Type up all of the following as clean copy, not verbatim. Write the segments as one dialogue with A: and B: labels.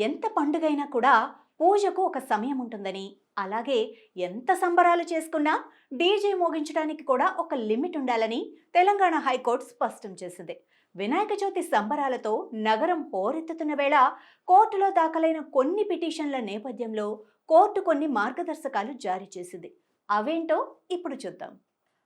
A: ఎంత పండుగైనా కూడా పూజకు ఒక సమయం ఉంటుందని, అలాగే ఎంత సంబరాలు చేసుకున్నా డీజే మోగించడానికి కూడా ఒక లిమిట్ ఉండాలని తెలంగాణ హైకోర్టు స్పష్టం చేసింది. వినాయక చవితి సంబరాలతో నగరం హోరెత్తుతున్న వేళ కోర్టులో దాఖలైన కొన్ని పిటిషన్ల నేపథ్యంలో కోర్టు కొన్ని మార్గదర్శకాలు జారీ చేసింది. అవేంటో ఇప్పుడు చూద్దాం.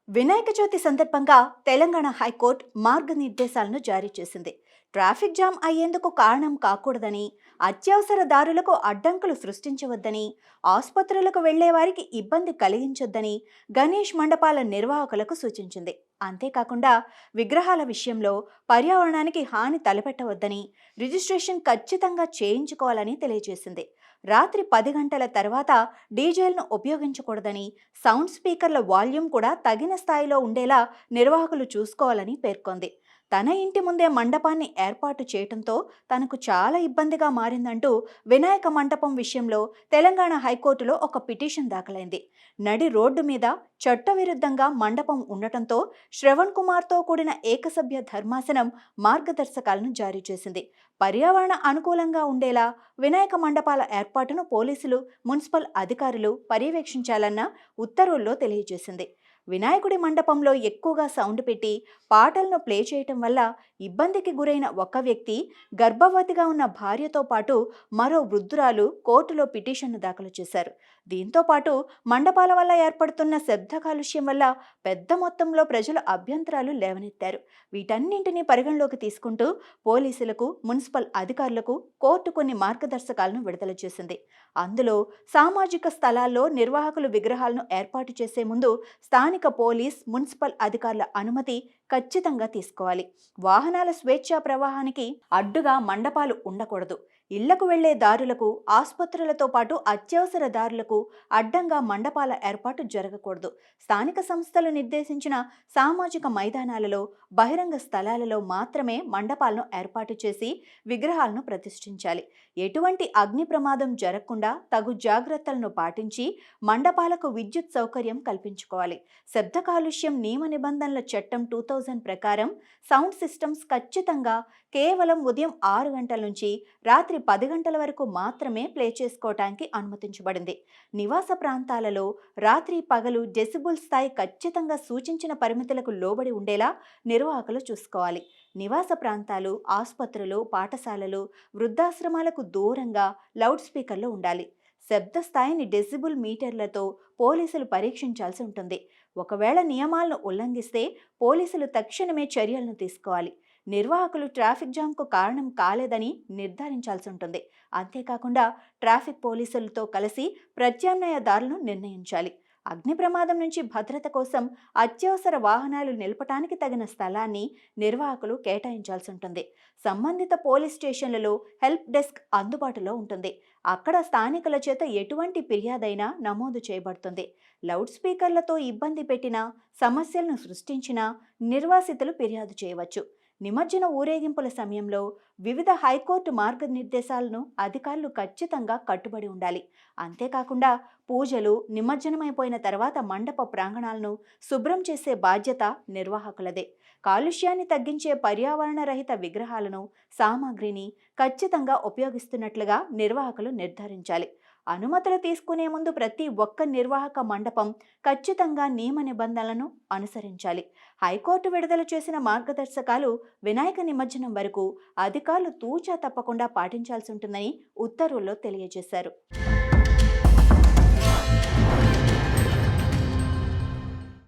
A: వినాయక చవితి సందర్భంగా తెలంగాణ హైకోర్టు మార్గనిర్దేశాలను జారీ చేసింది. ట్రాఫిక్ జామ్ అయ్యేందుకు కారణం కాకూడదని, అత్యవసర దారులకు అడ్డంకులు సృష్టించవద్దని, ఆసుపత్రులకు వెళ్లే వారికి ఇబ్బంది కలిగించొద్దని గణేష్ మండపాల నిర్వాహకులకు సూచించింది. అంతేకాకుండా విగ్రహాల విషయంలో పర్యావరణానికి హాని తలపెట్టవద్దని, రిజిస్ట్రేషన్ ఖచ్చితంగా చేయించుకోవాలని తెలియజేసింది. రాత్రి 10 గంటల తర్వాత డీజేలను ఉపయోగించకూడదని, సౌండ్ స్పీకర్ల వాల్యూమ్ కూడా తగిన స్థాయిలో ఉండేలా నిర్వాహకులు చూసుకోవాలని పేర్కొంది. తన ఇంటి ముందే మండపాన్ని ఏర్పాటు చేయడంతో తనకు చాలా ఇబ్బందిగా మారిందంటూ వినాయక మండపం విషయంలో తెలంగాణ హైకోర్టులో ఒక పిటిషన్ దాఖలైంది. నడి రోడ్డు మీద చట్టవిరుద్ధంగా మండపం ఉండటంతో శ్రవణ్ కుమార్తో కూడిన ఏకసభ్య ధర్మాసనం మార్గదర్శకాలను జారీ చేసింది. పర్యావరణ అనుకూలంగా ఉండేలా వినాయక మండపాల ఏర్పాటును పోలీసులు, మున్సిపల్ అధికారులు పర్యవేక్షించాలన్న ఉత్తర్వుల్లో తెలియజేసింది. వినాయకుడి మండపంలో ఎక్కువగా సౌండ్ పెట్టి పాటలను ప్లే చేయటం వల్ల ఇబ్బందికి గురైన ఒక వ్యక్తి, గర్భవతిగా ఉన్న భార్యతో పాటు మరో వృద్ధురాలు కోర్టులో పిటిషన్ను దాఖలు చేశారు. దీంతో పాటు మండపాల వల్ల ఏర్పడుతున్న శబ్ద కాలుష్యం వల్ల పెద్ద మొత్తంలో ప్రజలు అభ్యంతరాలు లేవనెత్తారు. వీటన్నింటినీ పరిగణలోకి తీసుకుంటూ పోలీసులకు, మున్సిపల్ అధికారులకు కోర్టు కొన్ని మార్గదర్శకాలను విడుదల చేసింది. అందులో సామాజిక స్థలాల్లో నిర్వాహకులు విగ్రహాలను ఏర్పాటు చేసే ముందు స్థానిక పోలీస్, మున్సిపల్ అధికారుల అనుమతి ఖచ్చితంగా తీసుకోవాలి. వాహనాల స్వేచ్ఛా ప్రవాహానికి అడ్డుగా మండపాలు ఉండకూడదు. ఇళ్లకు వెళ్లే దారులకు, ఆసుపత్రులతో పాటు అత్యవసర దారులకు అడ్డంగా మండపాల ఏర్పాటు జరగకూడదు. స్థానిక సంస్థలు నిర్దేశించిన సామాజిక మైదానాలలో, బహిరంగ స్థలాలలో మాత్రమే మండపాలను ఏర్పాటు చేసి విగ్రహాలను ప్రతిష్ఠించాలి. ఎటువంటి అగ్ని ప్రమాదం జరగకుండా తగు జాగ్రత్తలను పాటించి మండపాలకు విద్యుత్ సౌకర్యం కల్పించుకోవాలి. శబ్ద కాలుష్యం నియమ నిబంధనల చట్టం 2000 ప్రకారం సౌండ్ సిస్టమ్స్ ఖచ్చితంగా కేవలం ఉదయం 6 గంటల నుంచి రాత్రి 10 గంటల వరకు మాత్రమే ప్లే చేసుకోవటానికి అనుమతించబడింది. నివాస ప్రాంతాలలో రాత్రి పగలు డెసిబుల్ స్థాయి ఖచ్చితంగా సూచించిన పరిమితులకు లోబడి ఉండేలా నిర్వాహకులు చూసుకోవాలి. నివాస ప్రాంతాలు, ఆసుపత్రులు, పాఠశాలలు, వృద్ధాశ్రమాలకు దూరంగా లౌడ్ స్పీకర్లు ఉండాలి. శబ్ద స్థాయిని డెసిబుల్ మీటర్లతో పోలీసులు పరీక్షించాల్సి ఉంటుంది. ఒకవేళ నియమాలను ఉల్లంఘిస్తే పోలీసులు తక్షణమే చర్యలను తీసుకోవాలి. నిర్వాహకులు ట్రాఫిక్ జామ్కు కారణం కాలేదని నిర్ధారించాల్సి ఉంటుంది. అంతేకాకుండా ట్రాఫిక్ పోలీసులతో కలిసి ప్రత్యామ్నాయ దారులను నిర్ణయించాలి. అగ్ని ప్రమాదం నుంచి భద్రత కోసం అత్యవసర వాహనాలు నిలపటానికి తగిన స్థలాన్ని నిర్వాహకులు కేటాయించాల్సి ఉంటుంది. సంబంధిత పోలీస్ స్టేషన్లలో హెల్ప్ డెస్క్ అందుబాటులో ఉంటుంది. అక్కడ స్థానికుల చేత ఎటువంటి ఫిర్యాదైనా నమోదు చేయబడుతుంది. లౌడ్ స్పీకర్లతో ఇబ్బంది పెట్టినా, సమస్యలను సృష్టించినా నిర్వాసితులు ఫిర్యాదు చేయవచ్చు. నిమజ్జన ఊరేగింపుల సమయంలో వివిధ హైకోర్టు మార్గనిర్దేశాలను అధికారులు ఖచ్చితంగా కట్టుబడి ఉండాలి. అంతేకాకుండా పూజలు, నిమజ్జనమైపోయిన తర్వాత మండప ప్రాంగణాలను శుభ్రం చేసే బాధ్యత నిర్వాహకులదే. కాలుష్యాన్ని తగ్గించే పర్యావరణ రహిత విగ్రహాలను, సామాగ్రిని ఖచ్చితంగా ఉపయోగిస్తున్నట్లుగా నిర్వాహకులు నిర్ధారించాలి. అనుమతులు తీసుకునే ముందు ప్రతి ఒక్క నిర్వాహక మండపం ఖచ్చితంగా నియమ నిబంధనలను అనుసరించాలి. హైకోర్టు విడుదల చేసిన మార్గదర్శకాలు వినాయక నిమజ్జనం వరకు అధికారులు తూచా తప్పకుండా పాటించాల్సి ఉంటుందని ఉత్తర్వుల్లో తెలియజేశారు.